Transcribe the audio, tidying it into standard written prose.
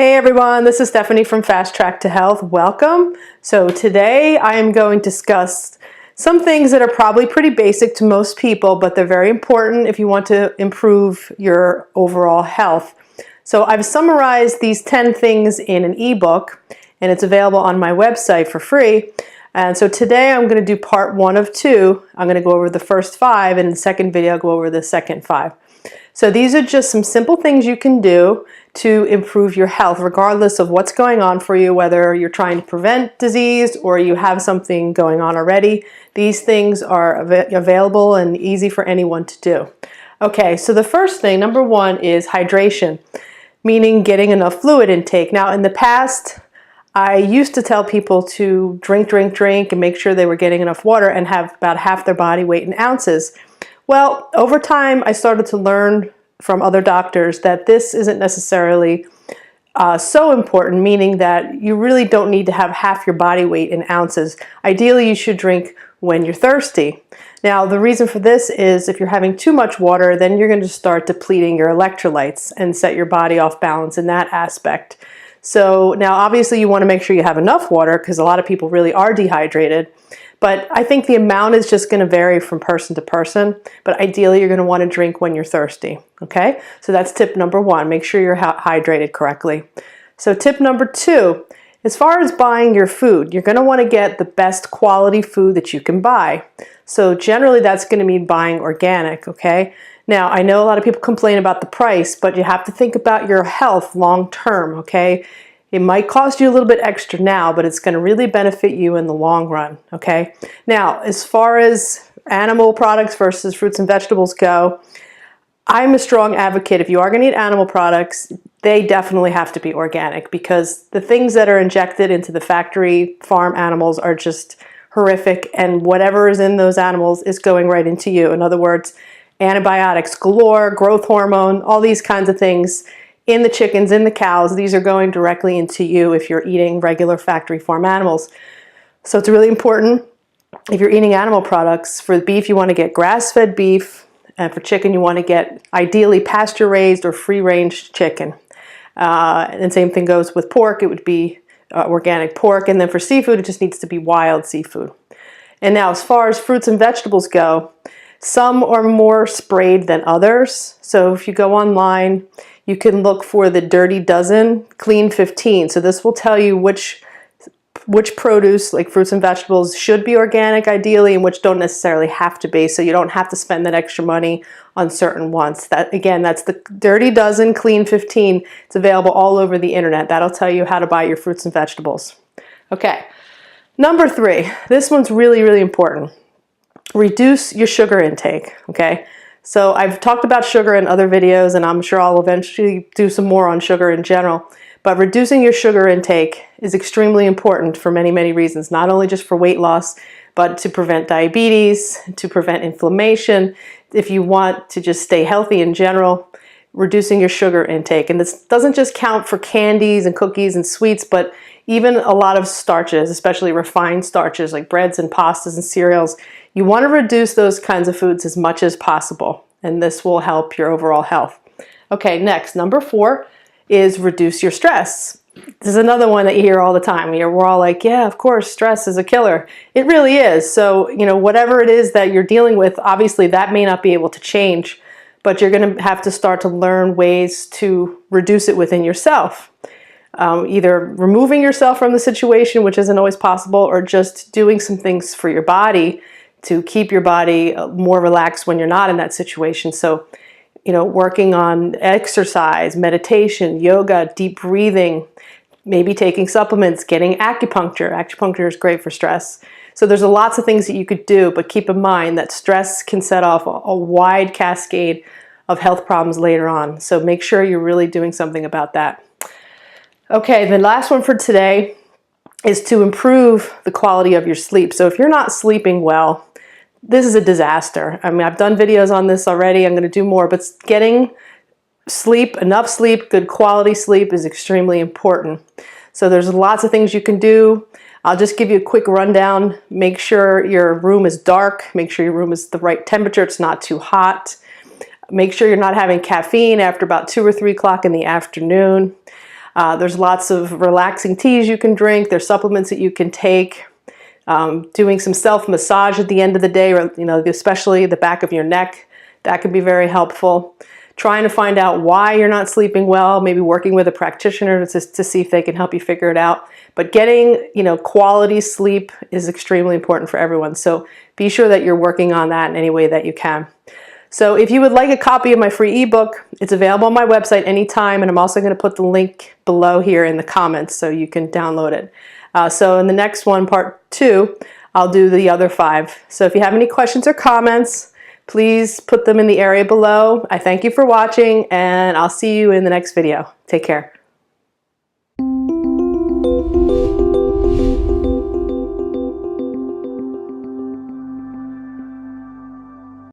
Hey everyone, this is Stephanie from Fast Track to Health. Welcome. So today I am going to discuss some things that are probably pretty basic to most people, but they're very important if you want to improve your overall health. So I've summarized these 10 things in an ebook, and it's available on my website for free. And so today I'm going to do part 1 of 2. I'm going to go over the first 5, and in the second video I'll go over the second 5. So these are just some simple things you can do to improve your health, regardless of what's going on for you, whether you're trying to prevent disease or you have something going on already. These things are available and easy for anyone to do. Okay, so the first thing, number 1, is hydration, meaning getting enough fluid intake. Now, in the past, I used to tell people to drink, and make sure they were getting enough water and have about half their body weight in ounces. Well, over time, I started to learn from other doctors that this isn't necessarily so important, meaning that you really don't need to have half your body weight in ounces. Ideally, you should drink when you're thirsty. Now, the reason for this is if you're having too much water, then you're going to start depleting your electrolytes and set your body off balance in that aspect. So now, obviously, you want to make sure you have enough water because a lot of people really are dehydrated. But I think the amount is just going to vary from person to person. But ideally, you're going to want to drink when you're thirsty. Okay? So that's tip number 1. Make sure you're hydrated correctly. So tip number 2, as far as buying your food, you're going to want to get the best quality food that you can buy. So generally, that's going to mean buying organic. Okay? Now, I know a lot of people complain about the price, but you have to think about your health long term. Okay? It might cost you a little bit extra now, but it's going to really benefit you in the long run, okay? Now, as far as animal products versus fruits and vegetables go, I'm a strong advocate. If you are going to eat animal products, they definitely have to be organic because the things that are injected into the factory farm animals are just horrific, and whatever is in those animals is going right into you. In other words, antibiotics galore, growth hormone, all these kinds of things in the chickens, in the cows, these are going directly into you if you're eating regular factory farm animals. So it's really important if you're eating animal products. For beef, you want to get grass-fed beef, and for chicken, you want to get ideally pasture-raised or free-range chicken. And same thing goes with pork. It would be organic pork, and then for seafood, it just needs to be wild seafood. And now, as far as fruits and vegetables go, some are more sprayed than others. So if you go online, you can look for the Dirty Dozen Clean 15. So this will tell you which produce, like fruits and vegetables, should be organic ideally and which don't necessarily have to be. So you don't have to spend that extra money on certain ones. That, again, that's the Dirty Dozen Clean 15. It's available all over the internet. That'll tell you how to buy your fruits and vegetables. Okay, number 3. This one's really, really important. Reduce your sugar intake, okay? So I've talked about sugar in other videos, and I'm sure I'll eventually do some more on sugar in general. But reducing your sugar intake is extremely important for many, many reasons, not only just for weight loss, but to prevent diabetes, to prevent inflammation. If you want to just stay healthy in general, reducing your sugar intake. And this doesn't just count for candies and cookies and sweets, but even a lot of starches, especially refined starches like breads and pastas and cereals. You want to reduce those kinds of foods as much as possible, and this will help your overall health. Okay, next, number 4 is reduce your stress. This is another one that you hear all the time. We're all like, yeah, of course, stress is a killer. It really is. So, whatever it is that you're dealing with, obviously that may not be able to change, but you're going to have to start to learn ways to reduce it within yourself. Either removing yourself from the situation, which isn't always possible, or just doing some things for your body to keep your body more relaxed when you're not in that situation. So, working on exercise, meditation, yoga, deep breathing, maybe taking supplements, getting acupuncture. Acupuncture is great for stress. So there's lots of things that you could do, but keep in mind that stress can set off a wide cascade of health problems later on. So make sure you're really doing something about that. Okay, the last one for today is to improve the quality of your sleep. So if you're not sleeping well, this is a disaster. I mean, I've done videos on this already. I'm going to do more, but getting sleep, enough sleep, good quality sleep is extremely important. So there's lots of things you can do. I'll just give you a quick rundown. Make sure your room is dark. Make sure your room is the right temperature. It's not too hot. Make sure you're not having caffeine after about 2 or 3 o'clock in the afternoon. There's lots of relaxing teas you can drink. There's supplements that you can take. Doing some self-massage at the end of the day, or especially the back of your neck, that can be very helpful. Trying to find out why you're not sleeping well, maybe working with a practitioner to see if they can help you figure it out. But getting, quality sleep is extremely important for everyone. So be sure that you're working on that in any way that you can. So if you would like a copy of my free ebook, it's available on my website anytime, and I'm also going to put the link below here in the comments so you can download it. So in the next one, part 2, I'll do the other 5. So if you have any questions or comments, please put them in the area below. I thank you for watching, and I'll see you in the next video. Take care.